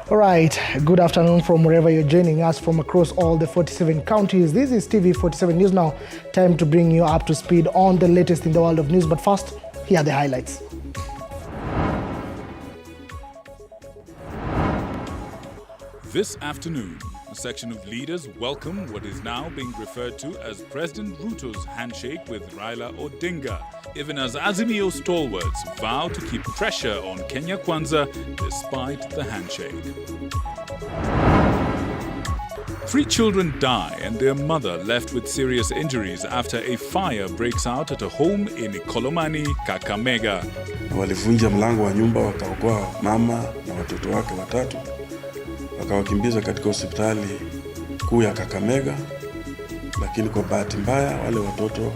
All right, good afternoon from wherever you're joining us from across all the 47 counties. This is TV47 News Now. Time to bring you up to speed on the latest in the world of news. But first, here are the highlights. This afternoon, a section of leaders welcome what is now being referred to as President Ruto's handshake with Raila Odinga, even as Azimio stalwarts vow to keep pressure on Kenya Kwanza despite the handshake. 3 children die and their mother left with serious injuries after a fire breaks out at a home in Ikolomani, Kakamega. Walivunja mlango wa nyumba wakaokoa mama na watoto wake watatu. Wakawakimbiza katika hospitali kuu ya Kakamega, lakini kwa bahati mbaya wale watoto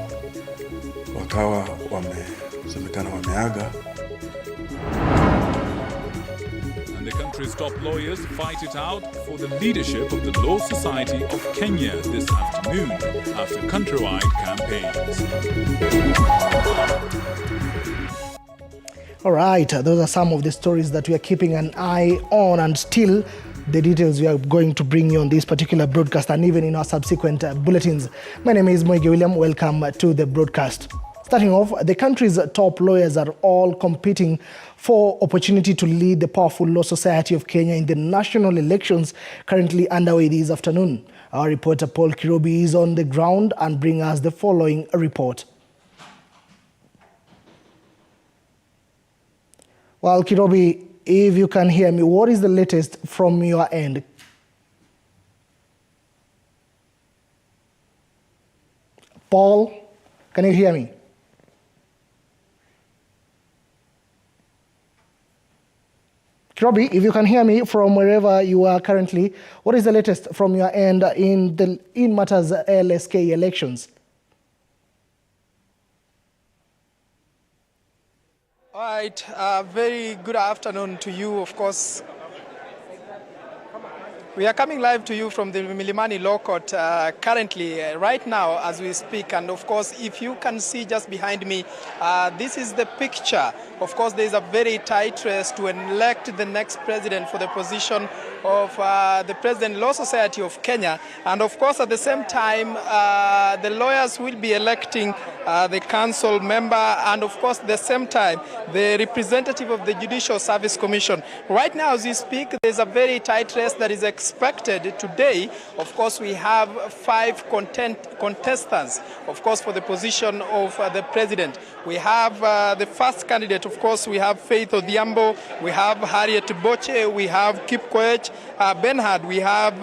wakawa wamesemekana wameaga. And the country's top lawyers fight it out for the leadership of the Law Society of Kenya this afternoon after countrywide campaigns. All right, those are some of the stories that we are keeping an eye on, and still the details we are going to bring you on this particular broadcast and even in our subsequent bulletins. My name is Moige William. Welcome to the broadcast. Starting off, the country's top lawyers are all competing for opportunity to lead the powerful Law Society of Kenya in the national elections currently underway this afternoon. Our reporter Paul Kirobi is on the ground and brings us the following report. Well, Kirobi, if you can hear me, what is the latest from your end? Paul, can you hear me? Kirobi, if you can hear me from wherever you are currently, what is the latest from your end in matters LSK elections? All right, very good afternoon to you. Of course, we are coming live to you from the Milimani Law Court currently, right now as we speak. And of course, if you can see just behind me, this is the picture. Of course, there is a very tight race to elect the next president for the position of the President Law Society of Kenya. And of course, at the same time, the lawyers will be electing the council member and of course, at the same time, the representative of the Judicial Service Commission. Right now, as we speak, there's a very tight race that is expected today. Of course, we have 5 contestants, of course, for the position of the president. We have the first candidate, of course, we have Faith Odhiambo, we have Harriet Boche, we have Kip Koech, Benhard, we have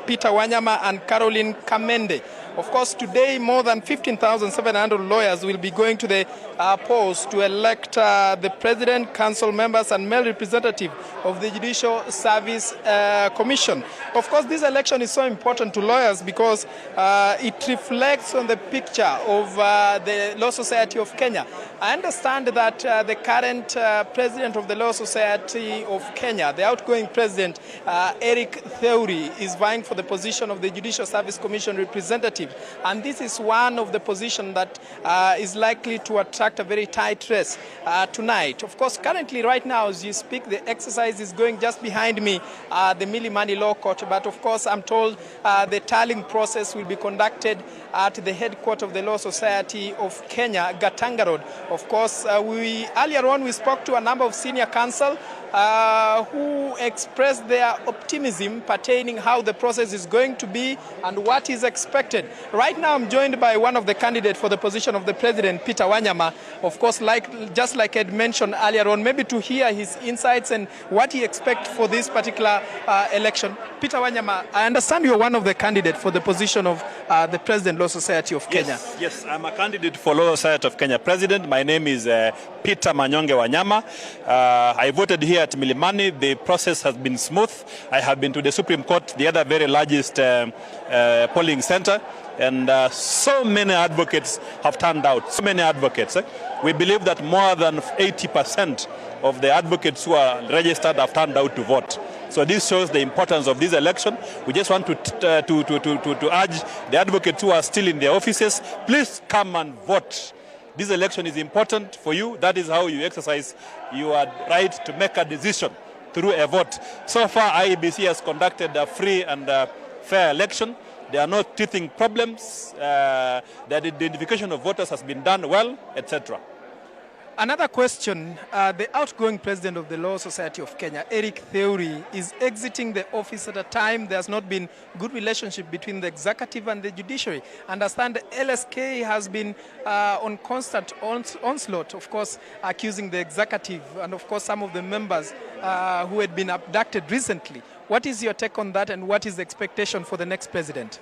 Peter Wanyama and Caroline Kamende. Of course, today more than 15,700 lawyers will be going to the polls to elect the president, council members, and male representative of the Judicial Service Commission. Of course, this election is so important to lawyers because it reflects on the picture of the Law Society of Kenya. I understand that the current president of the Law Society of Kenya, the outgoing president, Eric Theuri, is vying for the position of the Judicial Service Commission representative. And this is one of the positions that is likely to attract a very tight race tonight. Of course, currently, right now, as you speak, the exercise is going just behind me, the Milimani Law Court. But of course, I'm told the tallying process will be conducted at the headquarters of the Law Society of Kenya, Gatanga Road. Of course, earlier on we spoke to a number of senior counsel who expressed their optimism pertaining how the process is going to be and what is expected. Right now, I'm joined by one of the candidates for the position of the president, Peter Wanyama. Of course, just like Ed mentioned earlier on, maybe to hear his insights and what he expects for this particular election. Peter Wanyama, I understand you're one of the candidates for the position of the President Law Society of Kenya. Yes, I'm a candidate for Law Society of Kenya President. My name is Peter Manyonge Wanyama. I voted here at Milimani. The process has been smooth. I have been to the Supreme Court, the other very largest polling center, and so many advocates have turned out. So many advocates. We believe that more than 80% of the advocates who are registered have turned out to vote. So this shows the importance of this election. We just want to urge the advocates who are still in their offices, please come and vote. This election is important for you. That is how you exercise your right to make a decision through a vote. So far, IEBC has conducted a free and fair election. There are no teething problems. The identification of voters has been done well, etc. Another question, the outgoing president of the Law Society of Kenya, Eric Theuri, is exiting the office at a time there's not been good relationship between the executive and the judiciary. Understand the LSK has been on constant onslaught, of course, accusing the executive and of course some of the members who had been abducted recently. What is your take on that and what is the expectation for the next president?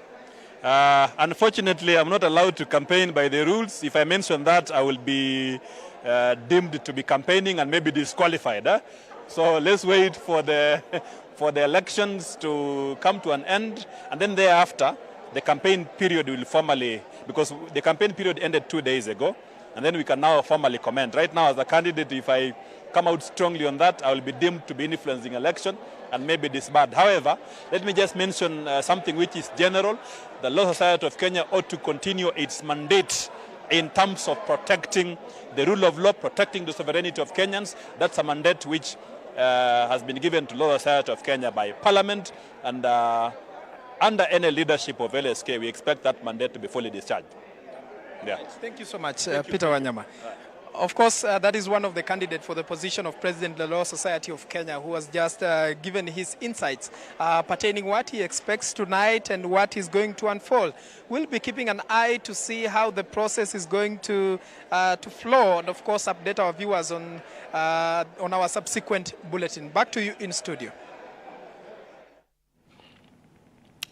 Unfortunately, I'm not allowed to campaign by the rules. If I mention that, I will be deemed to be campaigning and maybe disqualified. So let's wait for the elections to come to an end, and then thereafter the campaign period will formally, because the campaign period ended 2 days ago, and then we can now formally comment. Right now, as a candidate, if I come out strongly on that, I will be deemed to be influencing election and maybe disbarred. However, let me just mention something which is general. The Law Society of Kenya ought to continue its mandate in terms of protecting the rule of law, protecting the sovereignty of Kenyans. That's a mandate which has been given to Law Society of Kenya by Parliament, and under any leadership of LSK, we expect that mandate to be fully discharged. Yeah. Thank you so much, Peter Wanyama. Of course, that is one of the candidates for the position of President of the Law Society of Kenya, who has just given his insights pertaining what he expects tonight and what is going to unfold. We'll be keeping an eye to see how the process is going to flow, and of course update our viewers on our subsequent bulletin. Back to you in studio.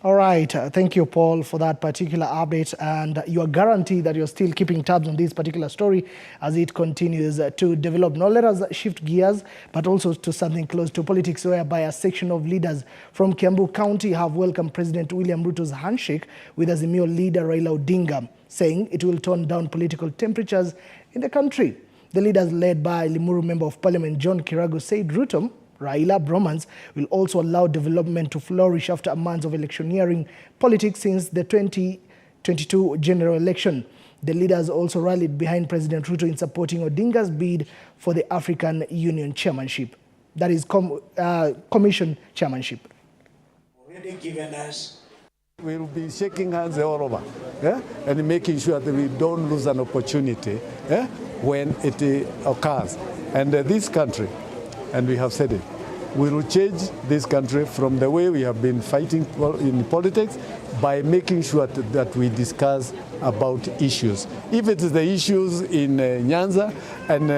All right, thank you, Paul, for that particular update, and your guarantee that you're still keeping tabs on this particular story as it continues to develop. Now let us shift gears, but also to something close to politics, whereby a section of leaders from Kiambu County have welcomed President William Ruto's handshake with Azimio leader Raila Odinga, saying it will tone down political temperatures in the country. The leaders, led by Limuru Member of Parliament John Kirago, said Ruto Raila bromance will also allow development to flourish after a month of electioneering politics since the 2022 general election. The leaders also rallied behind President Ruto in supporting Odinga's bid for the African Union chairmanship. That is commission chairmanship. Already given us. We'll be shaking hands all over, and making sure that we don't lose an opportunity when it occurs. And this country, and we have said it, we will change this country from the way we have been fighting in politics by making sure that we discuss about issues. If it is the issues in Nyanza and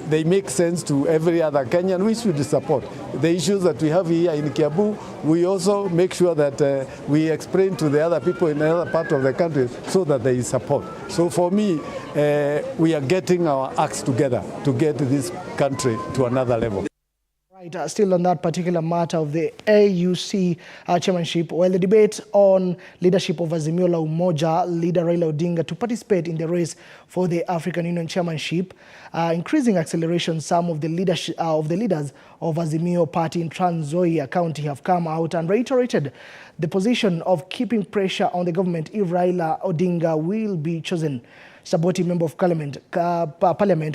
they make sense to every other Kenyan, we should support. The issues that we have here in Kiambu, we also make sure that we explain to the other people in another part of the country so that they support. So for me, we are getting our acts together to get this country to another level. Right, still on that particular matter of the AUC chairmanship, while the debate on leadership of Azimio la Umoja leader Raila Odinga to participate in the race for the African Union chairmanship, increasing acceleration, some of the leaders of Azimio party in Trans Nzoia County have come out and reiterated the position of keeping pressure on the government if Raila Odinga will be chosen. Saboti Member of Parliament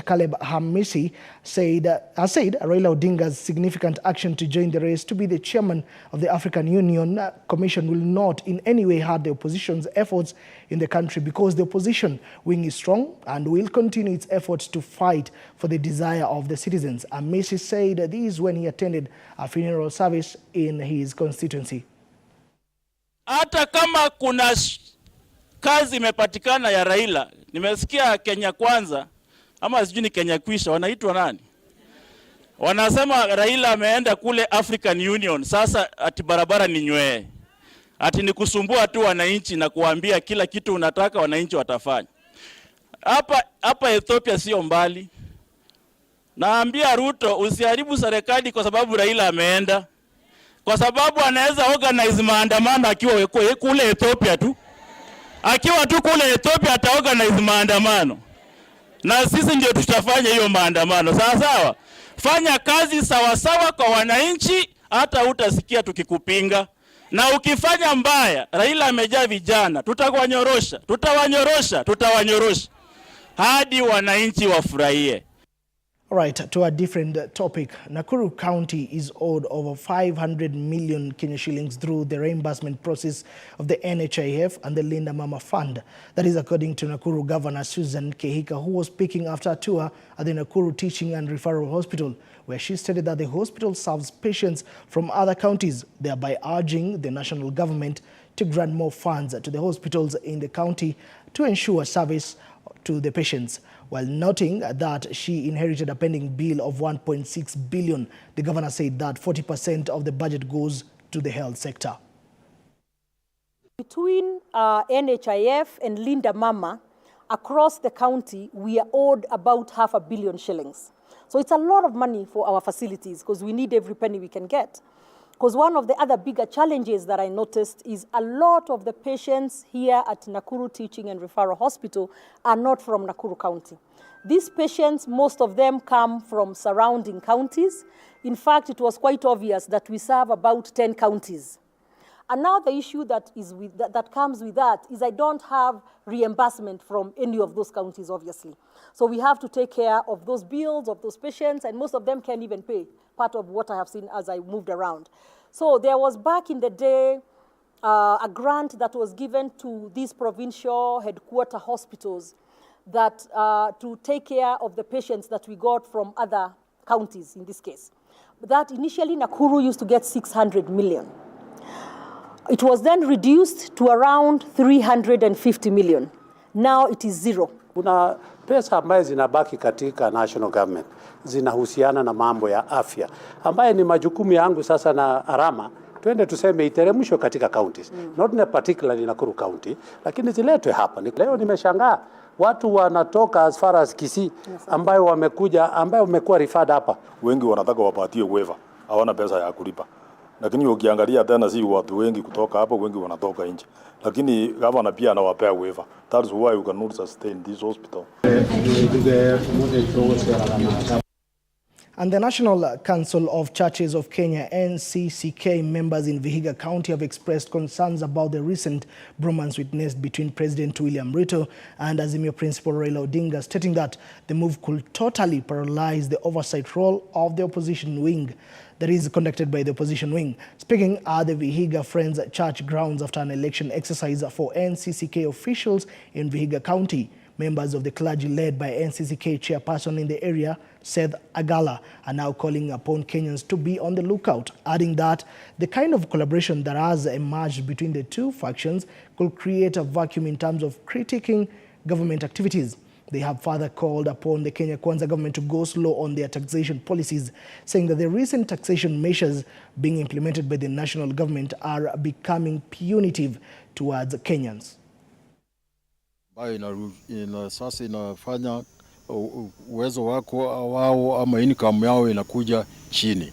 Caleb Hamisi has said Raila Odinga's significant action to join the race to be the chairman of the African Union Commission will not in any way hurt the opposition's efforts in the country, because the opposition wing is strong and will continue its efforts to fight for the desire of the citizens. Hamisi said this when he attended a funeral service in his constituency. Hata kama kuna kazi imepatikana ya Raila, nimesikia Kenya Kwanza ama sijui ni Kenya Kwisha, wanaitwa nani? Wanasema Raila ameenda kule African Union, sasa ati barabara ni nywee. Ati ni kusumbua tu wananchi na kuambia kila kitu unataka wananchi watafanya. Hapa Ethiopia sio mbali. Naambia Ruto usiharibu serikali kwa sababu Raila ameenda. Kwa sababu anaweza organize maandamano akiwa kule Ethiopia tu. Akiwa tu kule Ethiopia ataorganize maandamano. Na sisi ndio tutafanya hiyo maandamano. Sawa sawa. Fanya kazi sawa sawa kwa wananchi, hata utasikia tukikupinga. Na ukifanya mbaya, Raila amejaa vijana, tutawanyorosha. hadi wananchi wafurahie. All right, to a different topic. Nakuru County is owed over 500 million Kenya shillings through the reimbursement process of the NHIF and the Linda Mama Fund. That is according to Nakuru Governor Susan Kehika, who was speaking after a tour at the Nakuru Teaching and Referral Hospital, where she stated that the hospital serves patients from other counties, thereby urging the national government to grant more funds to the hospitals in the county to ensure service to the patients. While noting that she inherited a pending bill of 1.6 billion, the governor said that 40% of the budget goes to the health sector. Between NHIF and Linda Mama, across the county, we are owed about $500 million shillings. So it's a lot of money for our facilities because we need every penny we can get. Because one of the other bigger challenges that I noticed is a lot of the patients here at Nakuru Teaching and Referral Hospital are not from Nakuru County. These patients, most of them come from surrounding counties. In fact, it was quite obvious that we serve about 10 counties. And now the issue that comes with that is I don't have reimbursement from any of those counties, obviously. So we have to take care of those bills, of those patients, and most of them can't even pay, part of what I have seen as I moved around. So there was back in the day a grant that was given to these provincial headquarter hospitals that to take care of the patients that we got from other counties in this case. That initially Nakuru used to get 600 million. It was then reduced to around 350 million. Now it is zero. Kuna pesa ambaye zinabaki katika national government zinahusiana na mambo ya afya ambaye ni majukumu yangu sasa na Arama twende tuseme iteremshwe katika counties, not in particularly Nakuru County, lakini ziletwe hapa. Leo nimeshangaa watu wanatoka as far as Kisii ambayo wamekuja ambayo wamekuwa referred hapa. Wengi wanataka wapatie waiver, hawana pesa ya kulipa. Lakini ukiangalia tena si watu wengi kutoka hapo, wengi wanatoka nje. Lakini gavana pia anawapea waiver. That is why you cannot sustain this hospital. And the National Council of Churches of Kenya, NCCK, members in Vihiga County have expressed concerns about the recent bromance witnessed between President William Ruto and Azimio Principal Raila Odinga, stating that the move could totally paralyze the oversight role of the opposition wing that is conducted by the opposition wing. Speaking at the Vihiga Friends Church grounds after an election exercise for NCCK officials in Vihiga County, members of the clergy led by NCCK chairperson in the area, Seth Agala, are now calling upon Kenyans to be on the lookout, adding that the kind of collaboration that has emerged between the two factions could create a vacuum in terms of critiquing government activities. They have further called upon the Kenya Kwanza government to go slow on their taxation policies, saying that the recent taxation measures being implemented by the national government are becoming punitive towards Kenyans. Sasa inafanya uwezo wako wao ama income yao inakuja chini.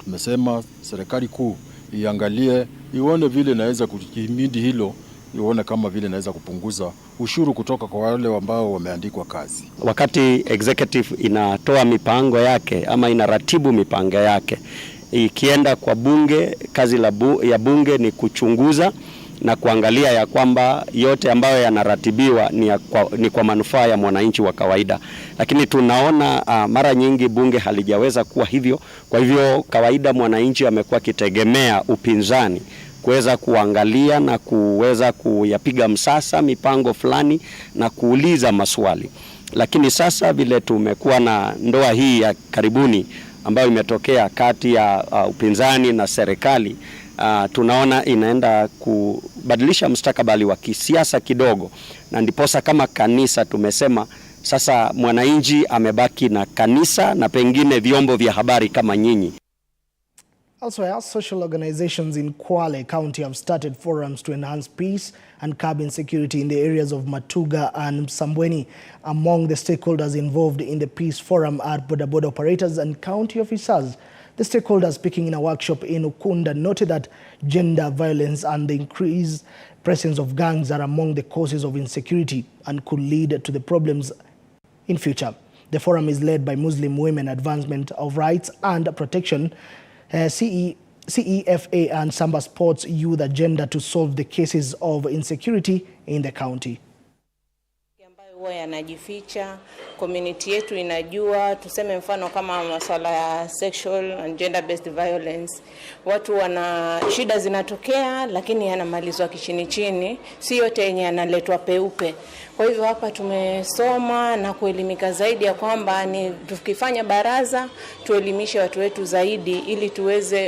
Tumesema serikali kuu iangalie, ione vile inaweza kuhimidi hilo, ione kama vile inaweza kupunguza ushuru kutoka kwa wale ambao wameandikwa kazi. Wakati executive inatoa mipango yake ama inaratibu mipango yake, ikienda kwa bunge, kazi ya bunge ni kuchunguza na kuangalia ya kwamba yote ambayo yanaratibiwa ni kwa manufaa ya mwananchi wa kawaida. Lakini tunaona mara nyingi bunge halijaweza kuwa hivyo. Kwa hivyo kawaida mwananchi amekuwa kitegemea upinzani kuweza kuangalia na kuweza kuyapiga msasa mipango fulani na kuuliza maswali. Lakini sasa vile tumekuwa na ndoa hii ya karibuni ambayo imetokea kati ya upinzani na serikali, tunaona inaenda kubadilisha mustakabali wa kisiasa kidogo, na ndiposa kama kanisa tumesema sasa mwananchi amebaki na kanisa na pengine vyombo vya habari kama nyinyi. Elsewhere, social organizations in Kwale County have started forums to enhance peace and curb insecurity in the areas of Matuga and Msambweni. Among the stakeholders involved in the peace forum are boda operators and county officers. The stakeholders speaking in a workshop in Ukunda noted that gender violence and the increased presence of gangs are among the causes of insecurity and could lead to the problems in future. The forum is led by Muslim Women Advancement of Rights and Protection, CEFA and Samba Sports Youth Agenda to solve the cases of insecurity in the county. huwa yanajificha. Community yetu inajua, tuseme mfano kama masuala ya sexual and gender based violence, watu wana shida zinatokea lakini yanamalizwa kichini chini, si yote yenye yanaletwa peupe. Kwa hivyo hapa tumesoma na kuelimika zaidi ya kwamba ni tukifanya baraza tuelimishe watu wetu zaidi ili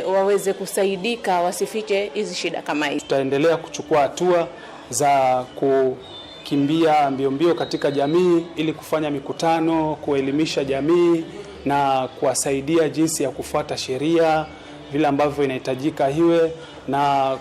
waweze kusaidika, wasifiche hizi shida kama hizi. Tutaendelea kuchukua hatua za kukimbia mbio katika jamii ili kufanya mikutano, kuelimisha jamii na kuwasaidia jinsi ya kufuata sheria vile ambavyo inahitajika hiwe, na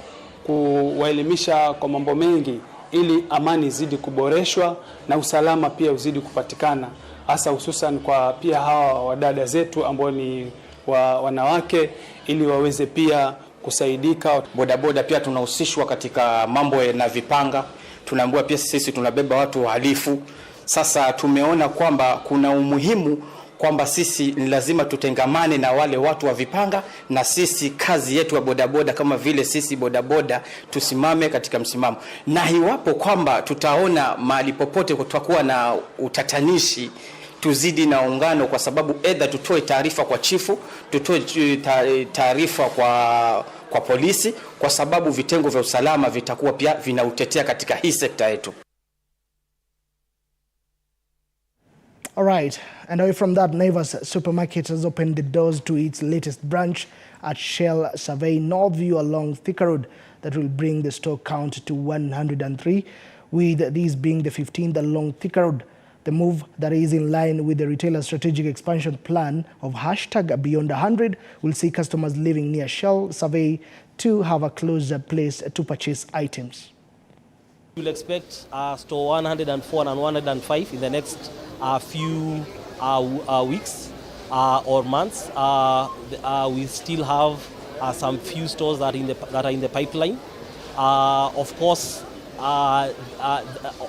kuwaelimisha kwa mambo mengi ili amani izidi kuboreshwa na usalama pia uzidi kupatikana, hasa hususan kwa pia hawa wadada zetu ambao ni wanawake, ili waweze pia kusaidika. Bodaboda pia tunahusishwa katika mambo na vipanga. Tunaambiwa pia sisi tunabeba watu wahalifu. Sasa tumeona kwamba kuna umuhimu kwamba sisi ni lazima tutengamane na wale watu wa vipanga, na sisi kazi yetu wa bodaboda kama vile sisi bodaboda tusimame katika msimamo. Na iwapo kwamba tutaona mahali popote kutakuwa na utatanishi, tuzidi na ungano, kwa sababu either tutoe taarifa kwa chifu, tutoe taarifa kwa polisi, kwa sababu vitengo vya usalama vitakuwa pia vinautetea katika hii sekta yetu. All right, and away from that, Naivas Supermarket has opened the doors to its latest branch at Shell Survey Northview along Thika Road that will bring the store count to 103, with these being the 15th along Thika Road. The move that is in line with the retailer's strategic expansion plan of #Beyond 100 will see customers living near Shell Survey to have a closer place to purchase items. We'll expect store 104 and 105 in the next few weeks or months. We still have some few stores that are in the pipeline. Of course,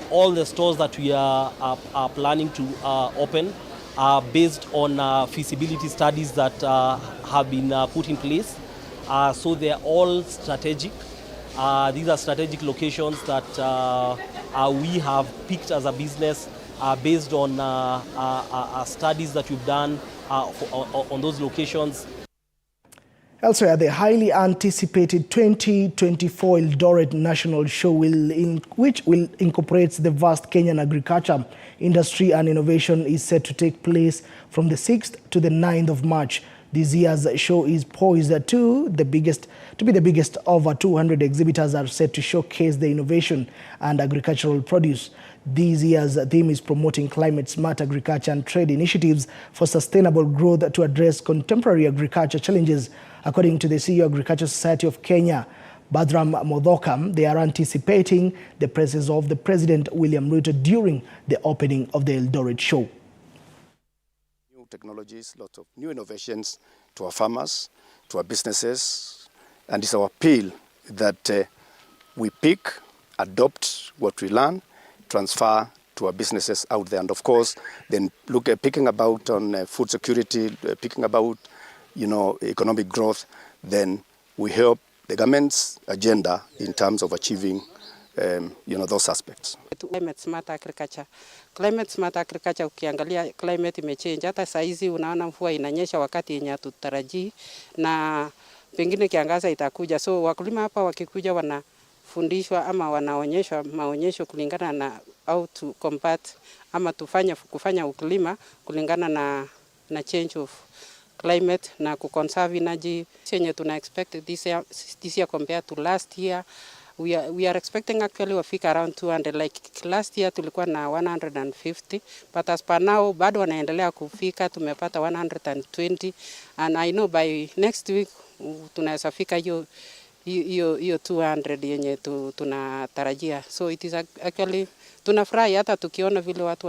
all the stores that we are planning to open are based on feasibility studies that have been put in place. So they are all strategic. These are strategic locations that we have picked as a business based on studies that we've done on those locations. Elsewhere, the highly anticipated 2024 Eldoret National Show, which will incorporate the vast Kenyan agriculture industry and innovation, is set to take place from the 6th to the 9th of March. This year's show is poised to be the biggest. Over 200 exhibitors are set to showcase the innovation and agricultural produce. This year's theme is promoting climate-smart agriculture and trade initiatives for sustainable growth to address contemporary agriculture challenges. According to the CEO of Agriculture Society of Kenya, Badram Modhoka, they are anticipating the presence of the President William Ruto during the opening of the Eldoret show. New technologies, lots of new innovations to our farmers, to our businesses, and it's our appeal that we pick, adopt what we learn, transfer to our businesses out there, and of course then look at picking about on food security, picking about economic growth. Then we help the government's agenda in terms of achieving those aspects. Climate smart agriculture. Climate smart agriculture, ukiangalia climate imechange. Hata saizi unaona mvua inanyesha wakati yenye hatutarajii, na pengine kiangaza itakuja. So wakulima hapa wakikuja wanafundishwa ama wanaonyeshwa maonyesho kulingana na how to combat ama kufanya ukulima kulingana na change of climate na kuconserve energy. Yenye tuna expect this year compared to last year, we are expecting actually wafika around 200. Like last year tulikuwa na 150, but as per now bado wanaendelea kufika, tumepata 120, and I know by next week tunaweza fika hiyo 200 yenye tunatarajia. So it is actually tunafurahi hata tukiona vile watu